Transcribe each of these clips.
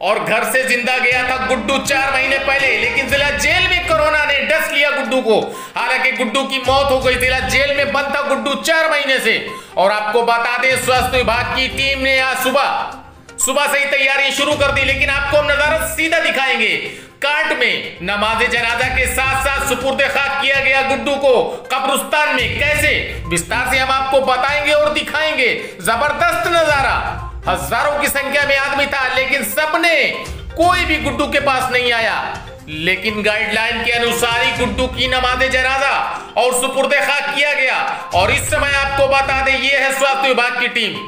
और घर से जिंदा गया था गुड्डू 4 महीने पहले, लेकिन जिला जेल में कोरोना ने डस लिया गुड्डू को। हालांकि गुड्डू की मौत हो गई, जिला जेल में बंद था गुड्डू 4 महीने से। और आपको बता दें, स्वास्थ्य विभाग की टीम ने आज सुबह से ही तैयारी शुरू कर दी। लेकिन आपको हम नजारा सीधा दिखाएंगे। कांट में नमाज जनाजा के साथ साथ सुपुर्द खाक किया गया गुड्डू को कब्रिस्तान में। कैसे, विस्तार से हम आपको बताएंगे और दिखाएंगे। जबरदस्त नजारा। हजारों की संख्या में आदमी था, लेकिन सबने, कोई भी गुड्डू के पास नहीं आया। लेकिन गाइडलाइन के अनुसार ही गुड्डू की नमाज जनाजा और सुपुर्द खाक किया गया। और इस समय आपको बता दें, ये है स्वास्थ्य विभाग की टीम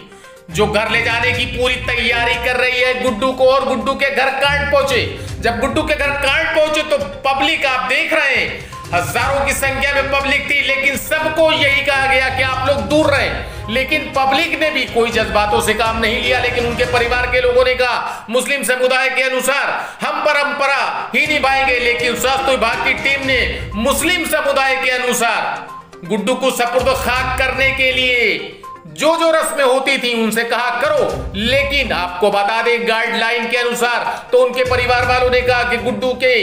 जो घर ले जाने की पूरी तैयारी कर रही है गुड्डू को। और गुड्डू के घर कांट पहुंचे। जब गुड्डू के घर कांट पहुंचे तो पब्लिक आप देख रहे हैं, हजारों की संख्या में पब्लिक थी। लेकिन सबको यही कहा गया कि आप लोग दूर रहें। लेकिन पब्लिक ने भी कोई जज्बातों से काम नहीं लिया। लेकिन उनके परिवार के लोगों ने कहा, मुस्लिम समुदाय के अनुसार हम परंपरा ही निभाएंगे। लेकिन स्वास्थ्य विभाग की टीम ने मुस्लिम समुदाय के अनुसार गुड्डू को सुपुर्द खाक करने के लिए जो रस्में होती थी उनसे कहा करो। लेकिन आपको बता दें, गाइडलाइन के अनुसार तो उनके परिवार वालों ने कहा कि गुड्डू के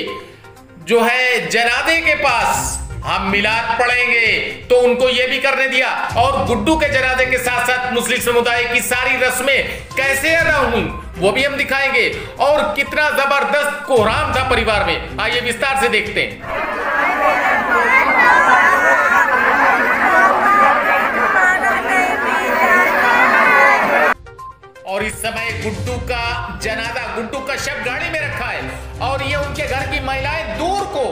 जो है जनाजे के पास हम मिलाद पढ़ेंगे, तो उनको यह भी करने दिया। और गुड्डू के जनाजे के साथ साथ मुस्लिम समुदाय की सारी रस्में कैसे अदा हुई वो भी हम दिखाएंगे। और कितना जबरदस्त कोहराम था परिवार में, आइए विस्तार से देखते हैं। और इस समय गुड्डू का जनाजा, गुड्डू का शव गाड़ी में रखा है। और ये उनके घर की महिलाएं दूर को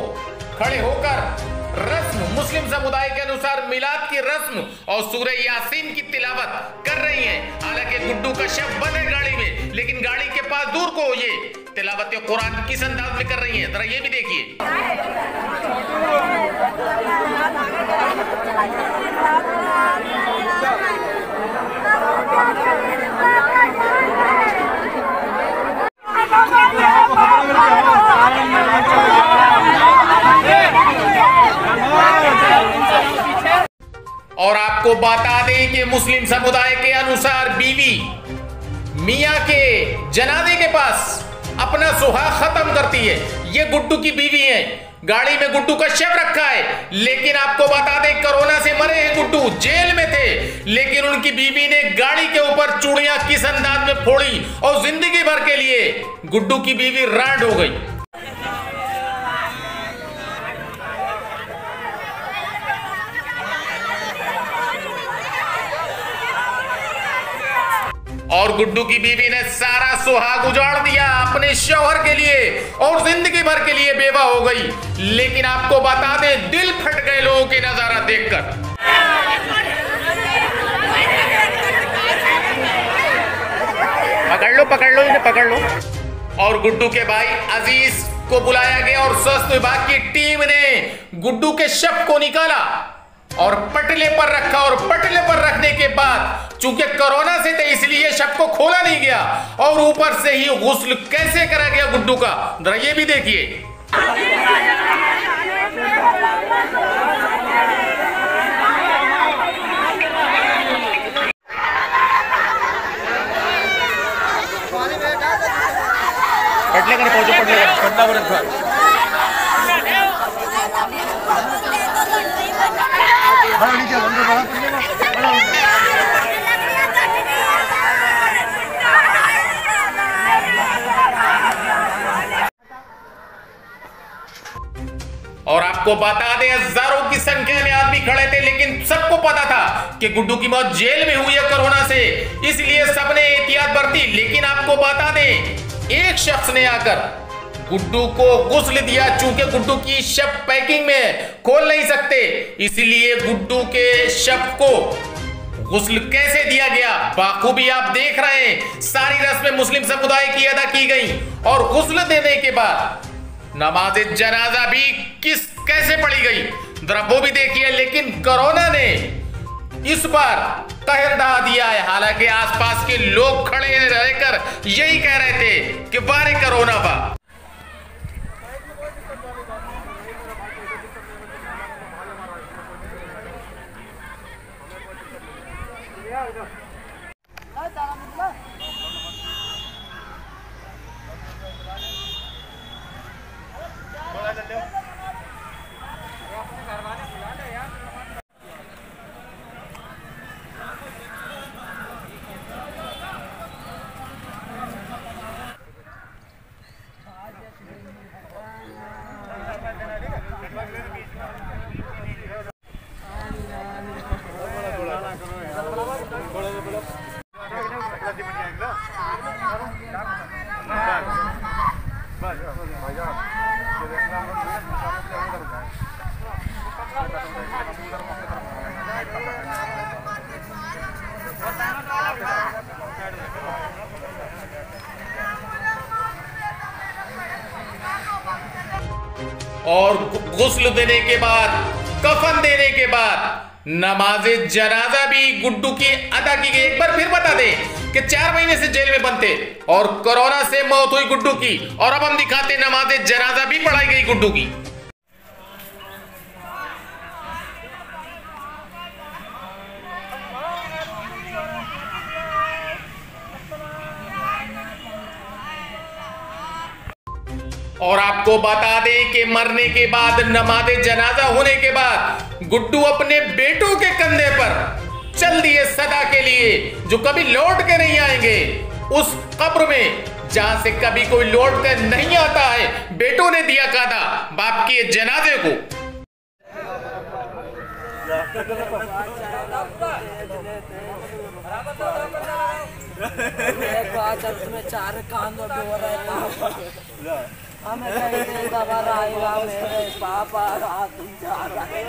खड़े होकर रस्म, मुस्लिम समुदाय के अनुसार मिलाद की रस्म और सूरह यासीन की तिलावत कर रही हैं। हालांकि गुड्डू का शव बंद है गाड़ी में, लेकिन गाड़ी के पास दूर को ये तिलावत कुरान किस अंदाज में कर रही हैं, जरा ये भी देखिए। और आपको बता दें कि मुस्लिम समुदाय के अनुसार बीवी मियां के जनाजे के पास अपना सुहाग खत्म करती है। ये गुड्डू की बीवी है। गाड़ी में गुड्डू का शव रखा है। लेकिन आपको बता दें, कोरोना से मरे हैं गुड्डू, जेल में थे। लेकिन उनकी बीवी ने गाड़ी के ऊपर चूड़ियां किस अंदाज में फोड़ी और जिंदगी भर के लिए गुड्डू की बीवी रांड हो गई। और गुड्डू की बीवी ने सारा सुहाग उजाड़ दिया अपने शौहर के लिए और जिंदगी भर के लिए बेवा हो गई। लेकिन आपको बता दें, दिल फट गए लोगों के नजारा देखकर। पकड़ लो इन्हें, पकड़ लो। और गुड्डू के भाई अजीज को बुलाया गया और स्वास्थ्य विभाग की टीम ने गुड्डू के शव को निकाला और पटले पर रखा। और पटले पर रखने के बाद, चूंकि कोरोना से थे इसलिए शव को खोला नहीं गया। और ऊपर से ही गुस्ल कैसे करा गया गुड्डू का, जरा ये भी देखिए। पटले कर पहुंचो, पटला पर रखा। और आपको बता दें, हजारों की संख्या में आदमी खड़े थे। लेकिन सबको पता था कि गुड्डू की मौत जेल में हुई है कोरोना से, इसलिए सबने एहतियात बरती। लेकिन आपको बता दें, एक शख्स ने आकर गुड्डू को गुस्ल दिया। चूंकि गुड्डू की शव पैकिंग में खोल नहीं सकते, इसलिए गुड्डू के शव को गुस्ल कैसे दिया गया बाखूबी आप देख रहे हैं। सारी रस्में मुस्लिम समुदाय की अदा की गई। और गुस्ल देने के बाद नमाज जनाजा भी कैसे पढ़ी गई जरा वो भी देखिए। लेकिन कोरोना ने इस बार कहर ढा दिया है। हालांकि आसपास के लोग खड़े रहकर यही कह रहे थे कि बारे कोरोना बा। और गुस्ल देने के बाद, कफन देने के बाद नमाज़े जनाजा भी गुड्डू की अदा की गई। एक बार फिर बता दें कि 4 महीने से जेल में बंद थे और कोरोना से मौत हुई गुड्डू की, और अब हम दिखाते नमाज़े जनाजा भी पढ़ाई गई गुड्डू की। और आपको बता दें कि मरने के बाद, नमाज़े जनाजा होने के बाद गुड्डू अपने बेटों के कंधे पर चल दिए सदा के लिए, जो कभी लौट के नहीं आएंगे। उस कब्र में जहां से कभी कोई लौट कर नहीं आता है, बेटों ने दिया कादा बाप के जनाजे को। चार कांदों हमें कहीं दबर आएगा मेरे पापा रात जा रहे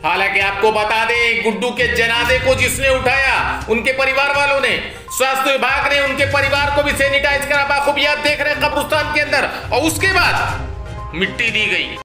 हालांकि आपको बता दें, गुड्डू के जनाजे को जिसने उठाया उनके परिवार वालों ने, स्वास्थ्य विभाग ने उनके परिवार को भी सैनिटाइज करा। बाखूबियात देख रहे हैं कब्रिस्तान के अंदर, और उसके बाद मिट्टी दी गई।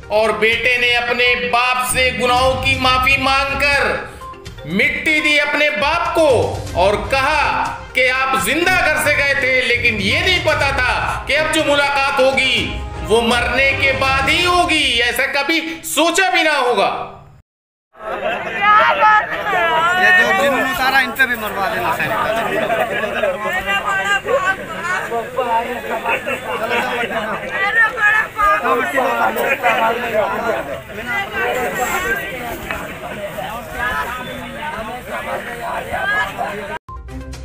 और बेटे ने अपने बाप से गुनाहों की माफी मांगकर मिट्टी दी अपने बाप को, और कहा कि आप जिंदा घर से गए थे, लेकिन ये नहीं पता था कि अब जो मुलाकात होगी वो मरने के बाद ही होगी। ऐसा कभी सोचा भी ना होगा। ये जो जिन्होंने सारा इन पे भी मरवा देना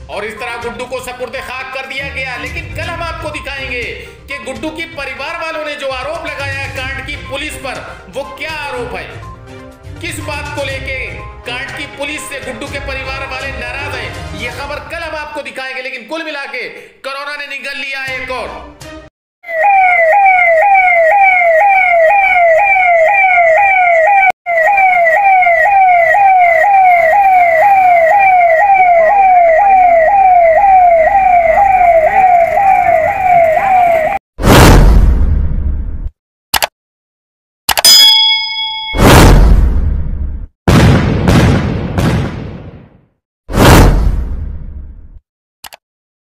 और इस तरह गुड्डू को सपुर्दे खाक कर दिया गया। लेकिन कल हम आपको दिखाएंगे कि गुड्डू की परिवार वालों ने जो आरोप लगाया है कांड की पुलिस पर, वो क्या आरोप है। किस बात को लेके कांट की पुलिस से गुड्डू के परिवार वाले नाराज हैं, ये खबर कल हम आपको दिखाएंगे। लेकिन कुल मिला के कोरोना ने निगल लिया एक और